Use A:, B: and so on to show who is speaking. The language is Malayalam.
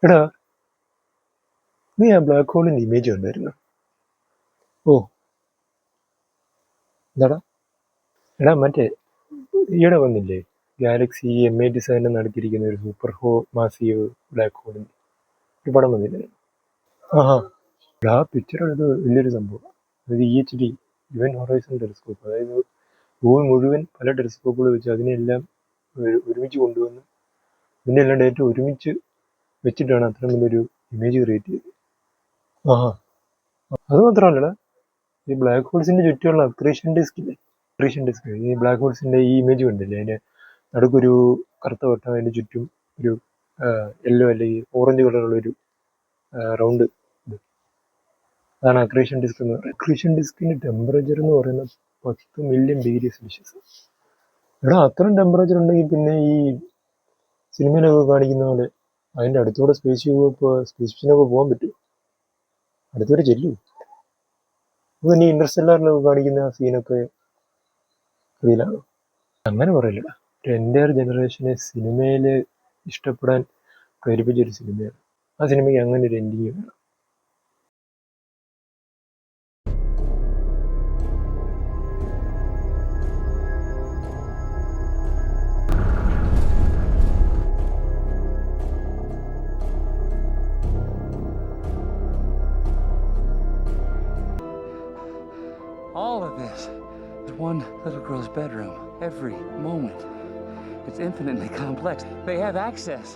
A: എടാ, നീ ആ ബ്ലാക്ക് ഹോളിന്റെ ഇമേജ് കണ്ടായിരുന്നു? ഓ, എന്താടാ? എടാ, മറ്റേ ഈയിടെ വന്നില്ലേ, ഗാലക്സി M87 നടത്തിയിരിക്കുന്ന ഒരു സൂപ്പർ മാസീവ് ബ്ലാക്ക് ഹോളിന്റെ ഒരു പടം വന്നില്ലേ? ആഹാ, ആ പിക്ചർ അത് വലിയൊരു സംഭവം. അതായത് EHD, ഇവന്റ് ഹൊറൈസൺ ടെലിസ്കോപ്പ്, അതായത് ഭൂമി മുഴുവൻ പല ടെലിസ്കോപ്പുകൾ വെച്ച് അതിനെല്ലാം ഒരുമിച്ച് കൊണ്ടുവന്ന് ഇതിൻ്റെ എല്ലാം ഡേറ്റ ഒരുമിച്ച് വെച്ചിട്ടാണ് അത്രയും വലിയൊരു ഇമേജ് ക്രിയേറ്റ് ചെയ്തത്. ആഹാ, അത് മാത്രമല്ലടാ, ഈ ബ്ലാക്ക് ഹോൾസിന്റെ ചുറ്റുമുള്ള അക്രീഷൻ ഡിസ്ക് ഈ ബ്ലാക്ക് ഹോൾസിന്റെ ഈ ഇമേജ് കണ്ടില്ലേ, അതിന്റെ നടുക്കൊരു കറുത്ത വട്ടം, അതിന്റെ ചുറ്റും ഒരു യെല്ലോ അല്ലെങ്കിൽ ഓറഞ്ച് കളറുള്ള ഒരു റൗണ്ട് ഇത്, അതാണ് അക്രീഷൻ ഡിസ്ക് എന്ന് പറയുന്നത്. അക്രീഷൻ ഡിസ്കിന്റെ ടെമ്പറേച്ചർ എന്ന് പറയുന്നത് 10 മില്യൺ ഡിഗ്രി സെൽഷ്യസ്. എടാ, അത്രയും ടെമ്പറേച്ചർ ഉണ്ടെങ്കിൽ പിന്നെ ഈ സിനിമയിലൊക്കെ കാണിക്കുന്ന പോലെ അതിന്റെ അടുത്തൂടെ സ്പേസ് ഷിപ്പിനൊക്കെ പോകാൻ പറ്റും? അടുത്തൂടെ ചെല്ലൂ? അപ്പോൾ ഇനി ഇന്റർസ്റ്റെല്ലാറിലൊക്കെ കാണിക്കുന്ന ആ സീനൊക്കെ റിയലാണ്? അങ്ങനെ പറയില്ലടാ. ഒരു എൻ്റയർ ജനറേഷനെ സിനിമയിൽ ഇഷ്ടപ്പെടാൻ പ്രേരിപ്പിച്ചൊരു സിനിമയാണ്. ആ സിനിമയ്ക്ക് അങ്ങനെ ഒരു എൻഡിങ് വേണം.
B: All of this is one little girl's bedroom every moment. It's infinitely complex. They have access